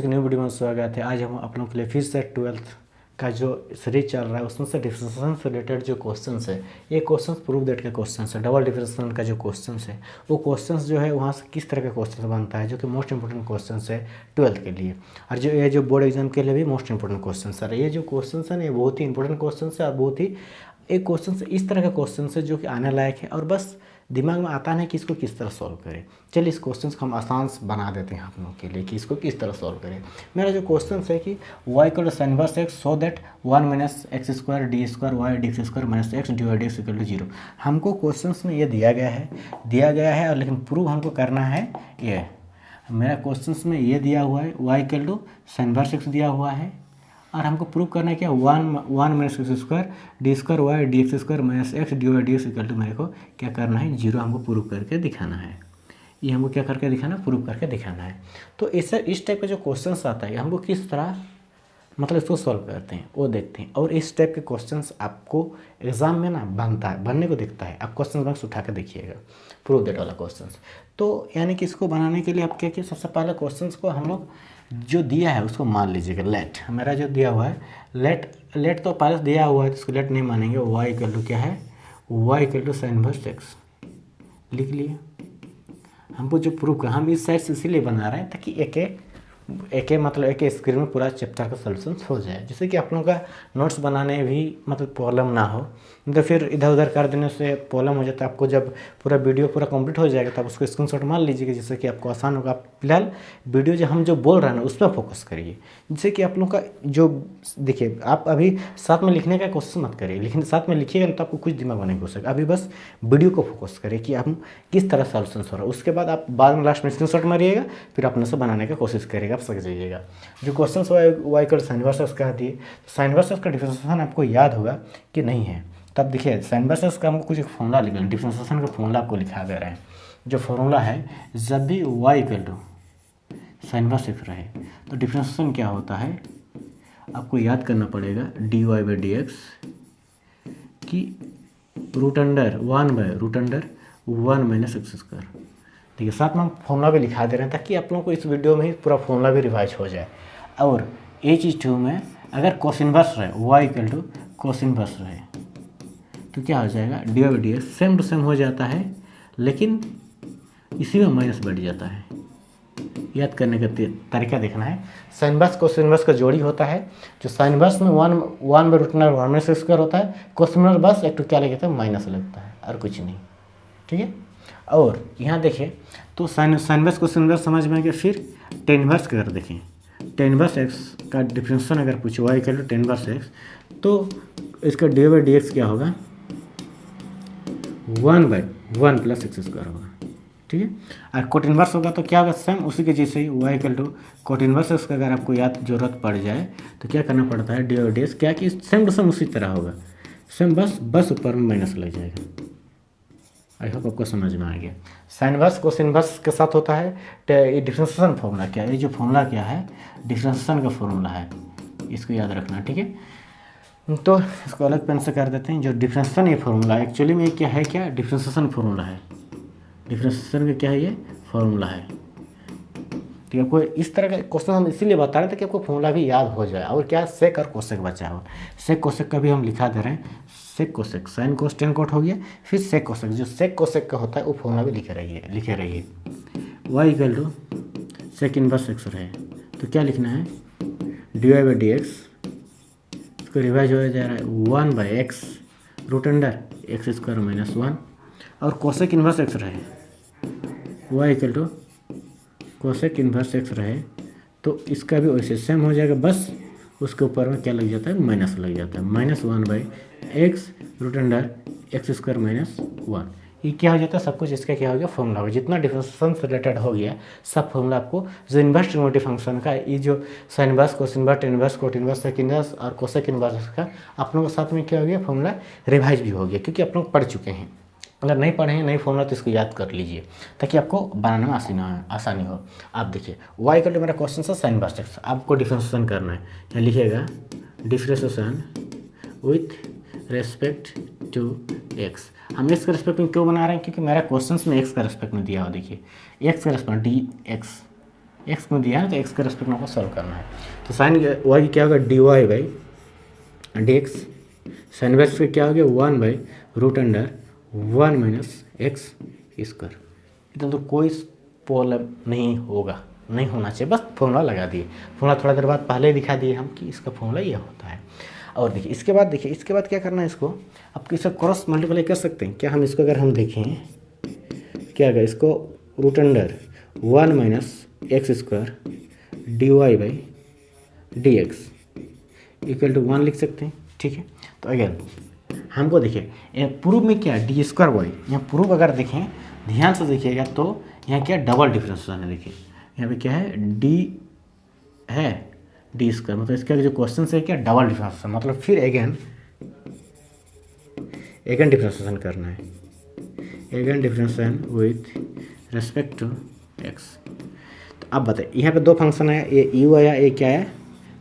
एक new video में स्वागत है। आज हम आप लोगों के लिए फिर से 12th का जो सीरीज चल रहा है उसमें से डिफरेंशिएशन से रिलेटेड जो क्वेश्चंस है, ये क्वेश्चंस प्रूफ दैट के क्वेश्चंस है। डबल डिफरेंशिएशन का जो क्वेश्चंस है वो क्वेश्चंस जो है वहाँ से किस तरह का क्वेश्चन बनता है, जो कि मोस्ट इंपॉर्टेंट क्वेश्चंस है 12th के लिए, और जो ये जो बोर्ड एग्जाम के लिए भी मोस्ट इंपॉर्टेंट क्वेश्चन है। ये जो क्वेश्चन है ये बहुत ही इंपॉर्टेंट क्वेश्चन है और बहुत ही एक क्वेश्चन इस तरह का क्वेश्चन है जो कि आने लायक है और बस दिमाग में आता नहीं कि इसको किस तरह सॉल्व करें। चलिए इस क्वेश्चन को हम आसान बना देते हैं आप लोगों के लिए कि इसको किस तरह सॉल्व करें। मेरा जो क्वेश्चन है कि y equal to sine inverse x so that 1 minus x square d square y d square minus x d y d x equal to 0। हमको क्वेश्चन में ये दिया गया है और लेकिन प्रूव हमको करना है। ये मेरा क्वेश्चन में ये दिया हुआ है y equal to sine inverse x दिया हुआ है और हमको प्रूव करना है क्या 1 minus x square d square y d x square minus x d y d x equal to मेरे को क्या करना है 0 हमको प्रूव करके दिखाना है। ये हमको क्या करके दिखाना है, प्रूव करके दिखाना है। तो इस टाइप का जो क्वेश्चन आता है हमको किस तरह मतलब इसको सॉल्व करते हैं वो देखते हैं। और इस टाइप के क्वेश्चंस आपको एग्जाम में ना बनने को दिखता है। आप क्वेश्चन बैंक उठा के देखिएगा प्रूव दैट वाला क्वेश्चंस। तो यानी कि इसको बनाने के लिए आप क्या किया, सबसे पहले क्वेश्चंस को हम लोग जो दिया है उसको मान लीजिएगा। लेट मेरा जो दिया हुआ है लेट तो पहले दिया हुआ है तो इसको लेट नहीं मानेंगे। y इक्वल टू क्या है, y equal to sine inverse x लिख लिए। हमको जो प्रूव कर हम इस साइड से इसीलिए बना रहे हैं ताकि एक स्क्रीन में पूरा चैप्टर का सॉल्यूशन हो जाए, जिससे कि आप लोगों का नोट्स बनाने भी मतलब प्रॉब्लम ना हो। तो फिर इधर उधर कर देने से प्रॉब्लम हो जाता है। आपको जब पूरा वीडियो पूरा कंप्लीट हो जाएगा तब उसको स्क्रीनशॉट मार लीजिएगा, जिससे कि आपको आसान होगा। आप फिलहाल वीडियो जो हम जो बोल रहे हैं ना उस पर फोकस करिए, जिससे कि आप लोगों का जो देखिए आप अभी साथ में लिखने का कोशिश मत करिए, लेकिन साथ में लिखिएगा तो आपको कुछ दिमाग में नहीं हो सकेगा। अभी बस वीडियो को फोकस करिए कि हम किस तरह सॉल्यूशन हो रहा है। उसके बाद आप बाद में लास्ट में स्क्रीनशॉट मारिएगा, फिर अपने से बनाने का कोशिश करिएगा, आप सीख जाइएगा। जो question y equal sign inverse x का दिए, साइन इनवर्स x का डिफरेंशिएशन आपको याद होगा कि नहीं है। तब देखिए साइन इनवर्स x का हमको कुछ एक फॉर्मूला लिखना है, डिफरेंशिएशन का फॉर्मूला आपको लिखा दे रहे हैं। जो फॉर्मूला है जब भी y equal to sine inverse x रहे तो डिफरेंशिएशन क्या होता है आपको याद करना पड़ेगा, dy बाई डी एक्स की root under 1 minus x square. ठीक है, साथ में हम फॉर्मूला भी लिखा दे रहे हैं ताकि आप लोगों को इस वीडियो में ही पूरा फॉर्मूला भी रिवाइज हो जाए। और ये चीज़ 2 में अगर कोस इनवर्स रहे y equal to cos inverse रहे तो क्या हो जाएगा, d by d x same to same हो जाता है, लेकिन इसी में माइनस बढ़ जाता है। याद करने का तरीका देखना है। साइन इनवर्स कोस इनवर्स का जोड़ी होता है। जो साइन इनवर्स में 1 by root under 1 minus x square होता है, कोस इनवर्स बस एक तो क्या लगता है माइनस लगता है और कुछ नहीं। ठीक है, और यहाँ देखिए तो साइन इनवर्स कोस इनवर्स समझ में आ गया। फिर टेन इनवर्स का अगर देखें, टेन इनवर्स एक्स का डिफरेंशिएशन अगर पूछे y equal to tan inverse x तो इसका डी बाई डी एक्स क्या होगा 1/1 प्लस एक्स स्क्वायर होगा। ठीक है, और कोट इनवर्स होगा तो क्या होगा सेम उसी के जैसे ही y equal to cot inverse x का अगर आपको याद जरूरत पड़ जाए तो क्या करना पड़ता है, डी बाई डी एक्स क्या कि सेम टू सेम उसी तरह होगा, सेम बस ऊपर में माइनस लग जाएगा। आई होप आपको समझ में आ गया। साइन इनवर्स कोस इनवर्स के साथ होता है डिफरेंशिएशन फॉर्मूला क्या है, ये जो फॉर्मूला क्या है डिफरेंशिएशन का फॉर्मूला है, इसको याद रखना। ठीक है, तो इसको अलग पेन से कर देते हैं। जो डिफरेंशिएशन ये फॉर्मूला है एक्चुअली में क्या है, क्या डिफरेंशिएशन फॉर्मूला है। डिफरेंशिएशन का क्या है, ये फॉर्मूला है। ठीक है, आपको इस तरह का क्वेश्चन हम इसीलिए बता रहे थे कि आपको फॉर्मूला भी याद हो जाए। और क्या सेक और कोसेक बचा हुआ, सेक कोसेक का भी हम लिखा दे रहे हैं। Sec cosec sine cos tan cot हो गया, फिर सेक कोसेक जो सेक कोसेक का होता है वो फॉर्मूला भी लिखे रहिए। y equal to sec inverse x रहे तो क्या लिखना है, d y by d x, इसको रिवाइज हो जा रहा है 1 by x root under x square minus 1। और कोसेक इनवर्स एक्स रहे y equal to cosec inverse x रहे तो इसका भी वैसे सेम हो जाएगा, बस उसके ऊपर में क्या लग जाता है माइनस लग जाता है, minus 1 by x root under x square minus 1। ये क्या हो जाता है, सब कुछ इसका क्या हो गया फॉर्मूला होगा। जितना डिफरेंशिएशन से रिलेटेड हो गया सब फॉर्मूला आपको जो इनवर्स ट्रिग्नोमेट्री फंक्शन का, ये जो sine inverse cos inverse tan inverse cot inverse sec inverse और कोसेक इनवर्स का आप लोगों के साथ में क्या हो गया फॉर्मूला रिवाइज भी हो गया, क्योंकि आप लोग पढ़ चुके हैं। अगर नहीं पढ़े हैं नहीं फॉर्मूला तो इसको याद कर लीजिए ताकि आपको बनाने में आसानी हो। आप देखिए y इक्वल टू मेरा क्वेश्चन है साइन इनवर्स एक्स, आपको डिफरेंशिएशन करना है। यहाँ लिखिएगा differentiation with respect to x। हम x के रेस्पेक्ट में क्यों बना रहे हैं, क्योंकि मेरा क्वेश्चन में x का रेस्पेक्ट में दिया हुआ। देखिए x का रेस्पेक्ट डी एक्स एक्स में दिया है तो एक्स के रेस्पेक्ट में आपको सॉल्व करना है। तो साइन वाई क्या होगा dy by d x, sine y फिर क्या हो गया 1 by root under 1 minus x square. इतना तो कोई प्रॉब्लम नहीं होगा, नहीं होना चाहिए, बस फॉर्मूला लगा दिए। फॉर्मूला थोड़ा देर बाद पहले दिखा दिए हम कि इसका फॉर्मूला ये होता है। और देखिए इसके बाद क्या करना है, इसको आप किससे क्रॉस मल्टीप्लाई कर सकते हैं क्या। हम इसको अगर हम देखें क्या होगा, इसको root under 1 minus x square d y by d x equal to 1 लिख सकते हैं। ठीक है, तो अगेन हमको देखिए प्रूफ में क्या डी स्क्वायर वाई, यहाँ प्रूफ अगर देखें ध्यान से देखिएगा तो यहाँ क्या डबल डिफरेंशिएशन है। देखिए यहाँ पे क्या है डी है डी स्क्वायर, मतलब इसका जो क्वेश्चन है क्या डबल डिफरेंशिएशन, मतलब फिर अगेन डिफरेंशिएशन करना है, again differentiation with respect to x. तो अब बताइए यहाँ पे दो फंक्शन है, ये यू आया, ये क्या है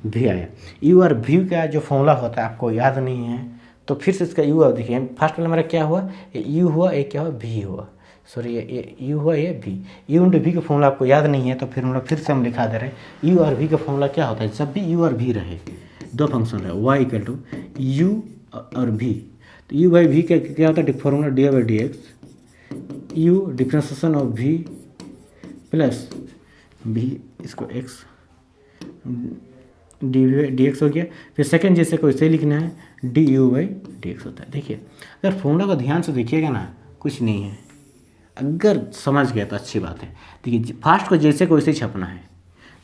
भी आया। यू और भी का जो फॉर्मूला होता है आपको याद नहीं है तो फिर से इसका यू अब देखिए फर्स्ट वाला मेरा क्या हुआ, ये यू हुआ, ये क्या हुआ भी हुआ, सॉरी ये यू हुआ ये भी। यू इंटू भी का फॉर्मूला आपको याद नहीं है तो फिर हम लोग फिर से हम लिखा दे रहे हैं। यू और भी का फॉर्मूला क्या होता है, जब भी यू और भी रहे दो फंक्शन रहे वाई इक्वल टू यू और भी, तो यू बाई भी क्या होता है formula D by d x you differentiation of भी प्लस भी इसको एक्स डी एक्स हो गया। फिर सेकंड जैसे को इसे लिखना है D you by d x होता है। देखिए अगर फॉर्मूला को ध्यान से देखिएगा ना कुछ नहीं है, अगर समझ गया तो अच्छी बात है। देखिए फर्स्ट को जैसे को वैसे छपना है,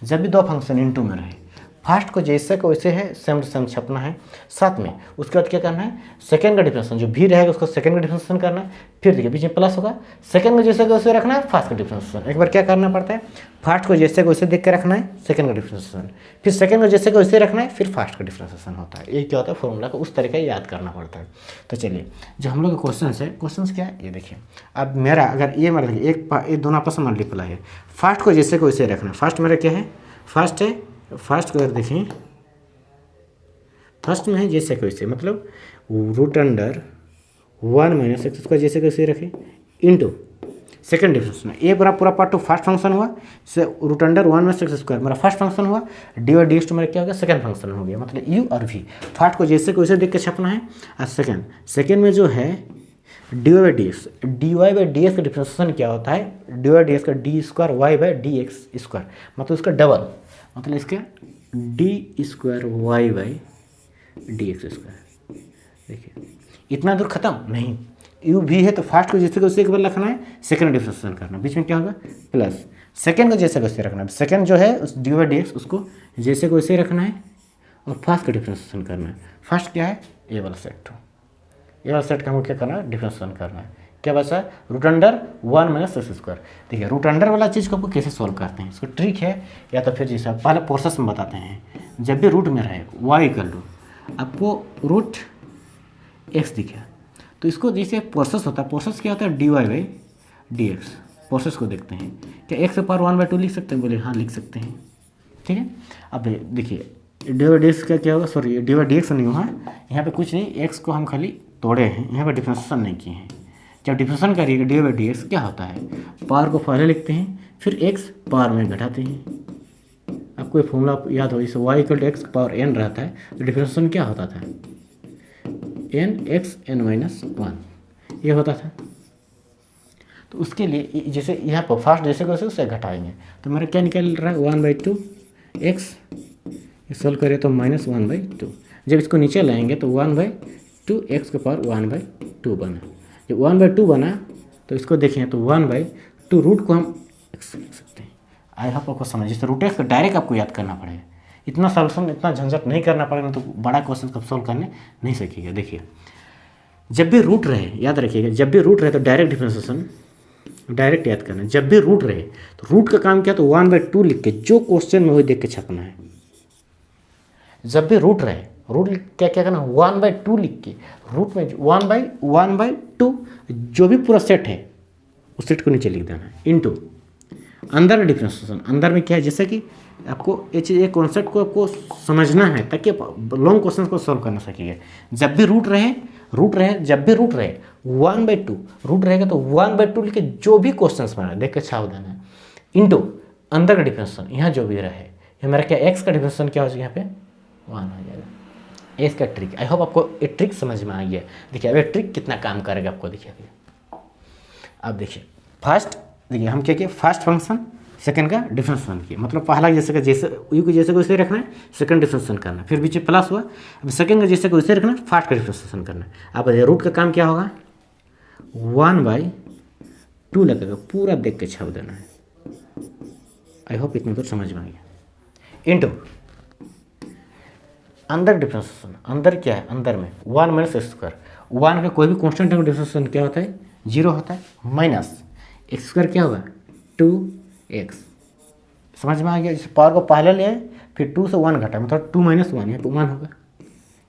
जब भी दो फंक्शन इनटू में रहे फर्स्ट को जैसे को वैसे है सेम टू सेम छपना है साथ में। उसके बाद क्या करना है, सेकंड का डिफरेंशिएशन जो भी रहेगा उसको सेकंड का डिफरेंशिएशन करना है। फिर देखिए बीच में प्लस होगा, सेकंड को जैसे को वैसे रखना है, फर्स्ट का डिफरेंशिएशन। एक बार क्या करना पड़ता है, फर्स्ट को जैसे को वैसे देख के रखना है, सेकंड का डिफरेंशिएशन, फिर सेकंड को जैसे को वैसे रखना है, फिर फर्स्ट का डिफरेंशिएशन होता है। ये क्या होता है फॉर्मूला को उस तरीके याद करना पड़ता है। तो चलिए जो हम लोग का क्वेश्चन है, क्वेश्चन क्या है ये देखिए। अब मेरा अगर ये मतलब एक दोनों आपस में मल्टीप्लाई है, फर्स्ट को जैसे को वैसे रखना है। फर्स्ट मेरा क्या है, फर्स्ट है, फर्स्ट को अगर देखें फर्स्ट में है जैसे को वैसे, मतलब root under 1 minus x square जैसे को वैसे रखें इंटू सेकंड डिफरेंशिएशन। ये पूरा पार्ट टू फर्स्ट फंक्शन हुआ, से root under 1 minus x square मेरा फर्स्ट फंक्शन हुआ, डी और डी एक्स तो मेरा क्या हो गया सेकंड फंक्शन हो गया। मतलब यू और भी फर्स्ट को जैसे को वैसे देख के छपना है। और सेकंड में जो है d y by d x का डिफरेंशिएशन क्या होता है, डी वाई डी एक्स का d square y by d x square, मतलब इसका डबल, मतलब इसका d square y by d x square. देखिए इतना दूर खत्म नहीं, यू भी है तो फर्स्ट को जैसे को वैसे एक बार रखना है, सेकंड डिफरेंशिएशन करना, बीच में क्या होगा प्लस, सेकंड को जैसे को वैसे रखना है, सेकंड जो है उस डी बाई डी एक्स उसको जैसे को वैसे रखना है और फर्स्ट का डिफरेंशिएशन करना है। फर्स्ट क्या है ए वाला सेट, ये वाला सेट का हमको क्या करना है डिफरेंशिएशन करना है। क्या बचा root under 1 minus x square. देखिए रूट अंडर वाला चीज़ को आपको कैसे सॉल्व करते हैं, इसको ट्रिक है या तो फिर जैसा पहले प्रोसेस में बताते हैं। जब भी रूट में रहे वाई इक्वल टू आपको रूट एक्स दिखे तो इसको जैसे प्रोसेस होता है, प्रोसेस क्या होता है d y by d x. Process को देखते हैं, क्या एक्स पावर 1/2 लिख सकते हैं, बोले हाँ लिख सकते हैं। ठीक है, अब देखिए डी वाई डी एक्स का क्या होगा, sorry d y d x नहीं हुआ यहाँ पे कुछ नहीं, एक्स को हम खाली तोड़े हैं, यहाँ पे डिफरेंशिएशन नहीं किए हैं। जब डिफरेंशिएशन करिएगा डी बाई डी एक्स क्या होता है, पावर को पहले लिखते हैं फिर एक्स पावर में घटाते हैं। आपको ये फॉर्मूला याद हो, जैसे y equal to x power n रहता है तो डिफरेंशिएशन क्या होता था एन एक्स एन माइनस 1 ये होता था। तो उसके लिए जैसे यहाँ पर फर्स्ट जैसे को उससे घटाएंगे तो मेरा क्या निकल रहा है 1/2 एक्स, सोल्व करें तो -1/2। जब इसको नीचे लाएंगे तो 1/2 एक्स के पावर 1/2 बना। जब 1/2 बना तो इसको देखें तो 1/2 रूट को हम एक्स लिख सकते हैं। आई होप आपको समझ, जैसे रूट एक्स को डायरेक्ट आपको याद करना पड़ेगा, इतना सॉल्यूशन इतना झंझट नहीं करना पड़ेगा, तो बड़ा क्वेश्चन कब सॉल्व करने नहीं सकेगा। देखिए जब भी रूट रहे याद रखिएगा, जब भी रूट रहे तो डायरेक्ट डिफरेंशिएशन डायरेक्ट याद करना है। जब भी रूट रहे तो रूट का काम क्या तो 1/2 लिख के जो क्वेश्चन में वही देख के छपना है। जब भी रूट रहे रूट क्या क्या करना 1/2 लिख के रूट में 1/2 जो भी पूरा सेट है उस सेट को नीचे लिख देना है इनटू अंदर डिफरेंशिएशन। अंदर में क्या है, जैसे कि आपको ये चीज़ एक कॉन्सेप्ट को आपको समझना है ताकि लॉन्ग क्वेश्चन को सॉल्व करना सकिए। जब भी रूट रहे जब भी रूट रहे 1/2 रूट रहेगा तो 1/2 लिख के जो भी क्वेश्चन बना देख के छाप देना है इनटू अंदर का डिफरेंशियल यहाँ जो भी रहे, ये मेरा क्या एक्स का डिफरेंशियल क्या हो जाएगा, यहाँ पे 1 हो जाएगा। ये इसका ट्रिक। आई होप आपको ये ट्रिक समझ में आ गया। देखिए अब ये ट्रिक कितना काम करेगा आपको देखिए अभी। अब देखिए फर्स्ट, देखिए हम क्या किए, फर्स्ट फंक्शन सेकंड का डिफरेंशियल किया, मतलब पहला जैसे का जैसे यू को जैसे को वैसे रखना है, सेकंड डिफरेंशियल करना है, फिर बीच में प्लस हुआ, अब सेकंड का जैसे को वैसे रखना है, फर्स्ट का डिफरेंशियल करना है। अब रूट का काम क्या होगा, 1/2 लगेगा, पूरा देख के छाप देना है। आई होप इतना तो समझ में आ गया। इंटू अंदर डिफरेंशिएशन, अंदर क्या है, अंदर में 1 माइनस एक्स स्क्वायर, 1 का कोई भी कॉन्स्टेंट का डिफरेंशिएशन क्या होता है, 0 होता है, माइनस एक्स स्क्वायर क्या होगा 2x। समझ में आ गया। इस पावर को पहले ले आए, फिर 2 से 1 घटा, मतलब 2 - 1 यहाँ पे 1 होगा।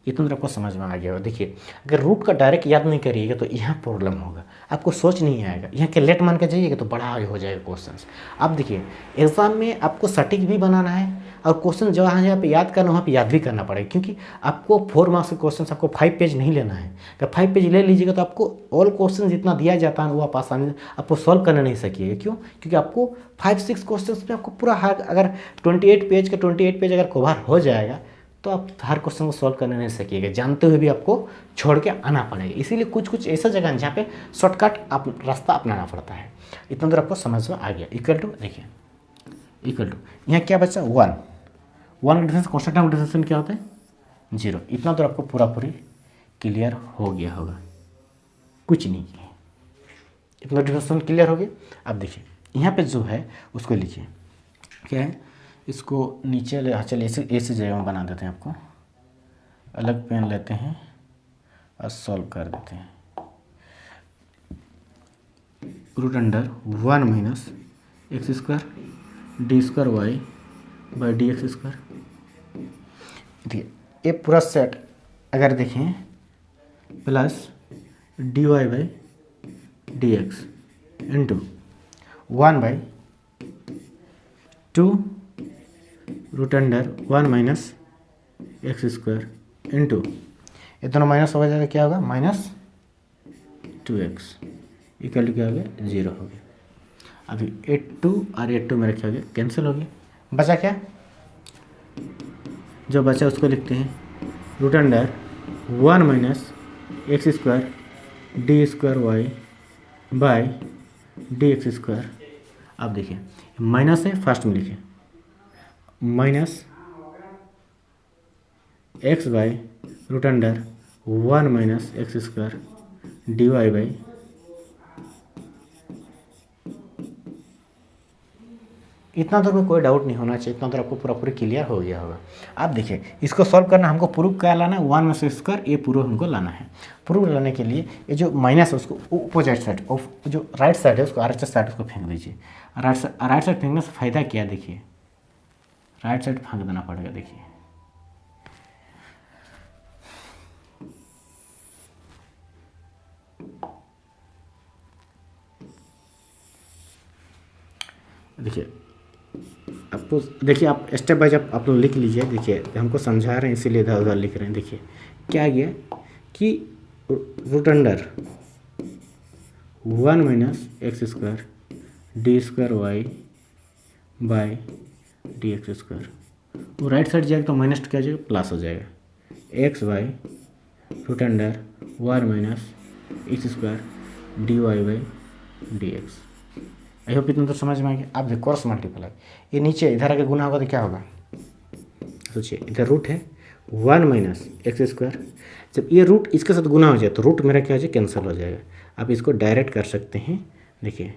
इतना तो आपको समझ में आ गया हो। देखिए अगर रूट का डायरेक्ट याद नहीं करिएगा तो यहाँ प्रॉब्लम होगा, आपको सोच नहीं आएगा, यहाँ के लेट मान के जाइएगा तो बड़ा आगे हो जाएगा क्वेश्चन। अब देखिए एग्जाम में आपको सटीक भी बनाना है और क्वेश्चन जहाँ पे याद करना वहाँ पे याद भी करना पड़ेगा, क्योंकि आपको 4 मार्क्स के क्वेश्चन आपको 5 पेज नहीं लेना है। अगर 5 पेज ले लीजिएगा तो आपको ऑल क्वेश्चन जितना दिया जाता है वो आप आसानी आपको सॉल्व करने नहीं सकिएगा। क्यों? क्योंकि आपको 5-6 क्वेश्चन में आपको पूरा अगर 28 पेज का 28 पेज अगर कवर हो जाएगा तो आप हर क्वेश्चन को सॉल्व करने नहीं सकिएगा, जानते हुए भी आपको छोड़ के आना पड़ेगा। इसीलिए कुछ कुछ ऐसा जगह है जहाँ पे शॉर्टकट आप रास्ता अपनाना पड़ता है। इतना देर आपको समझ में आ गया। इक्वल टू देखिए, इक्वल टू यहाँ क्या बचा 1 का डिफरेंस, कॉन्स्टेंट का डिफरेंस क्या होता है 0। इतना तो आपको पूरा पूरी क्लियर हो गया होगा, कुछ नहीं किया, इतना डिफरेंस क्लियर हो गया। अब देखिए यहाँ पे जो है उसको लिखिए, क्या है, इसको नीचे ले चलिए ऐसे जगह में बना देते हैं, आपको अलग पेन लेते हैं और सॉल्व कर देते हैं। Root under 1 minus x square d square y by d x square. देखिए ये पूरा सेट अगर देखें plus d y by d x into 1/2 root under 1 minus x square into ये दोनों माइनस हो जाएगा, क्या होगा -2x इक्वल टू क्या हो गया 0 हो गया। अभी 8 और 8 में रखा गया, कैंसिल हो गया, बचा क्या, जो बचा उसको लिखते हैं root under 1 minus x square d square y by d x square. अब देखिए माइनस है, फर्स्ट में लिखिए minus x by root under 1 minus x square d y by इतना तो में कोई डाउट नहीं होना चाहिए, इतना तो आपको पूरा पूरी क्लियर हो गया होगा। अब देखिए इसको सॉल्व करना, हमको प्रूफ क्या लाना है 1 माइनस एक्स स्क्वायर, ये प्रूफ हमको लाना है। प्रूफ लाने के लिए ये जो माइनस है उसको अपोजिट साइड, जो राइट साइड है उसको राइट साइड उसको फेंक दीजिए। राइट साइड फेंकने से फ़ायदा क्या है, देखिए राइट साइड फेंक देना पड़ेगा। देखिए देखिए आपको, देखिए आप स्टेप बाय स्टेप आप लोग लिख लीजिए। देखिए हमको समझा रहे हैं इसीलिए इधर उधर लिख रहे हैं। देखिए क्या गया कि root under 1 minus x square d square y by d x square, वो राइट साइड जाएगा तो माइनस क्या हो जाएगा प्लस हो जाएगा, x by root under 1 minus x square d y by d x. I hope इतना तो समझ में आ गया। आप देखो क्रॉस मल्टीप्लाई, ये नीचे इधर आके गुना होगा तो क्या होगा, सोचिए इधर रूट है 1 माइनस एक्स स्क्वायर, जब ये रूट इसके साथ गुना हो जाए तो रूट मेरा क्या हो जाए कैंसिल हो जाएगा। आप इसको डायरेक्ट कर सकते हैं। देखिए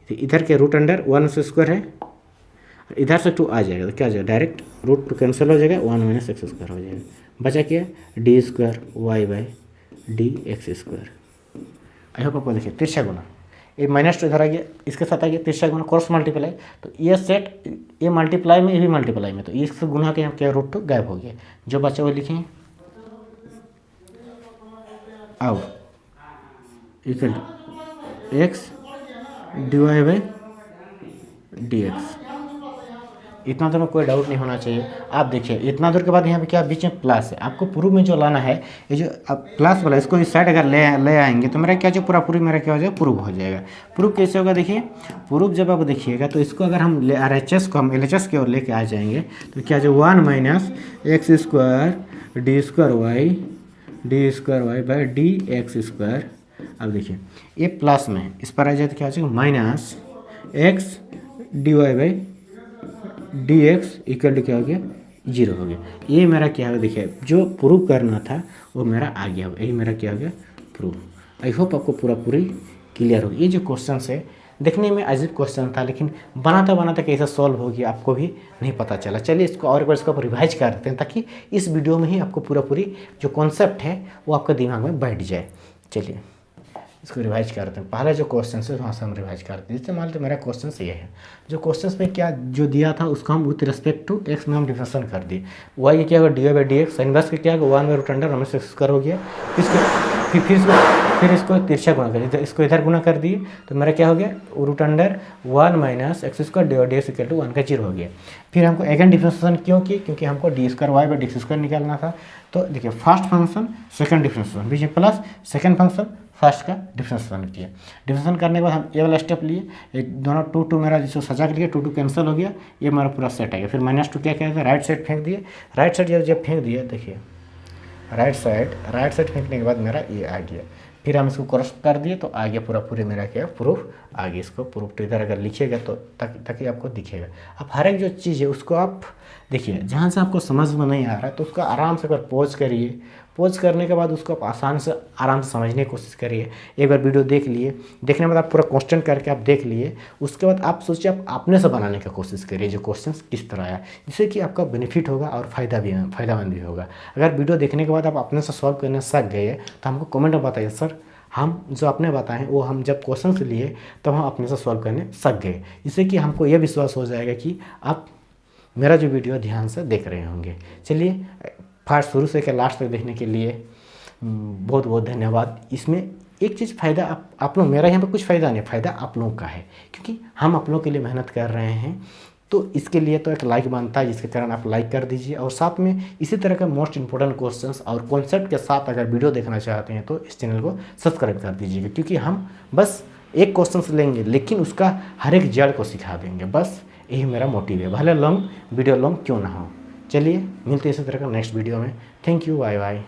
इधर के रूट अंडर 1 स्क्वायर है, इधर से 2 आ जाएगा तो क्या हो जाएगा, डायरेक्ट रूट 2 कैंसिल हो जाएगा, 1 माइनस एक्स स्क्वायर हो जाएगा। बचा क्या d square y by d x square. I hope आपको देखिए तिरछा गुना, ये -2 इधर आ गया, इसके साथ आ गया तिरछा गुना क्रॉस मल्टीप्लाई, तो ये सेट ये मल्टीप्लाई में ये भी मल्टीप्लाई में, तो इससे गुना के यहाँ क्या रूट 2 गायब हो गया, जो बचा वो लिखेंगे out equal to x d y by d x. इतना दूर में कोई डाउट नहीं होना चाहिए। आप देखिए इतना दूर के बाद यहाँ पे क्या बीच में प्लस है, आपको प्रूफ में जो लाना है ये जो अब प्लस वाला इसको इस साइड अगर ले आएंगे तो मेरा क्या जो पूरा मेरा क्या हो जाएगा, प्रूफ हो जाएगा। प्रूफ कैसे होगा देखिए, प्रूफ जब आप देखिएगा तो इसको अगर हम RHS को हम LHS की ओर लेके आ जाएंगे तो क्या जो 1 - x² d² y by dx²। अब देखिए ये प्लस में इस पर आ जाए तो क्या हो जाएगा -x dy by dx equal to क्या हो गया, 0 हो गया। ये मेरा क्या है देखिए, जो प्रूव करना था वो मेरा आ गया, यही मेरा क्या हो गया, प्रूफ। आई होप आपको पूरी क्लियर होगी। ये जो क्वेश्चन है देखने में अजीब क्वेश्चन था, लेकिन बनाता कैसे सॉल्व होगी आपको भी नहीं पता चला। चलिए इसको और एक बार इसको रिवाइज करते हैं ताकि इस वीडियो में ही आपको पूरी जो कॉन्सेप्ट है वो आपके दिमाग में बैठ जाए। चलिए इसको रिवाइज करते हैं। पहला जो क्वेश्चन है वहाँ से हम रिवाइज करते हैं। जैसे मान लो मेरा क्वेश्चन ये है, जो क्वेश्चन में क्या जो दिया था उसको हम विथ रिस्पेक्ट टू एक्स में हम डिफरेंशिएशन कर दिए। वाई के क्या होगा dy बाई dx, इनवर्स के क्या होगा 1/√√x² हो गया। फिर इसको तिरछा गुणा कर दिया, इसको इधर गुणा कर दिए तो मेरा क्या हो गया, √1 - x² dy dx equal to 1 का 0 हो गया। फिर हमको अगेन डिफरेंशिएशन क्यों की, क्योंकि हमको d² y बाई dx² निकालना था। तो देखिए फर्स्ट फंक्शन सेकंड डिफरेंशिएशन बीच में प्लस, सेकंड फंक्शन फर्स्ट का डिफरेंशिएशन किया। डिफरेंशिएशन करने के बाद हम ये वाला स्टेप लिए, एक दोनों 2 मेरा जिसको सजा के लिए 2 कैंसिल हो गया, ये हमारा पूरा सेट आ गया। फिर -2 क्या किया, राइट साइड फेंक दिए। राइट साइड जब फेंक दिए देखिए राइट साइड फेंकने के बाद मेरा ये आ गया। फिर हम इसको क्रॉस कर दिए तो आ गया पूरा मेरा क्या प्रूफ आ गया। इसको प्रूफ तो इधर अगर लिखिएगा तो ताकि आपको दिखेगा। अब हर एक जो चीज़ है उसको आप देखिए, जहाँ से आपको समझ में नहीं आ रहा है तो उसको आराम से अगर पॉज करिए, पॉज करने के बाद उसको आप आराम से समझने की कोशिश करिए। एक बार वीडियो देख लिए, देखने के बाद आप पूरा क्वेश्चन करके आप देख लिए, उसके बाद आप सोचिए आप अपने से बनाने की कोशिश करिए जो क्वेश्चन किस तरह आया, जिससे कि आपका बेनिफिट होगा और फायदामंद भी होगा। अगर वीडियो देखने के बाद आप अपने से सॉल्व करने सक गए तो हमको कमेंट में बताइए, सर हम जो आपने बताएं वो हम जब क्वेश्चन लिए तो हम अपने से सॉल्व करने सक गए, जिससे कि हमको ये विश्वास हो जाएगा कि आप मेरा जो वीडियो ध्यान से देख रहे होंगे। चलिए फर्स्ट शुरू से लास्ट तक देखने के लिए बहुत बहुत धन्यवाद। इसमें एक चीज़ फ़ायदा आप लोग, मेरा यहाँ पे कुछ फ़ायदा नहीं, फ़ायदा आप लोगों का है, क्योंकि हम आप लोगों के लिए मेहनत कर रहे हैं। तो इसके लिए तो एक लाइक बनता है, जिसके कारण आप लाइक कर दीजिए। और साथ में इसी तरह के मोस्ट इंपॉर्टेंट क्वेश्चंस और कॉन्सेप्ट के साथ अगर वीडियो देखना चाहते हैं तो इस चैनल को सब्सक्राइब कर दीजिएगा, क्योंकि हम बस एक क्वेश्चन लेंगे लेकिन उसका हर एक जड़ को सिखा देंगे। बस यही मेरा मोटिव है, भले वीडियो लॉन्ग क्यों ना हो। चलिए मिलते हैं इसी तरह का नेक्स्ट वीडियो में। Thank you, bye bye.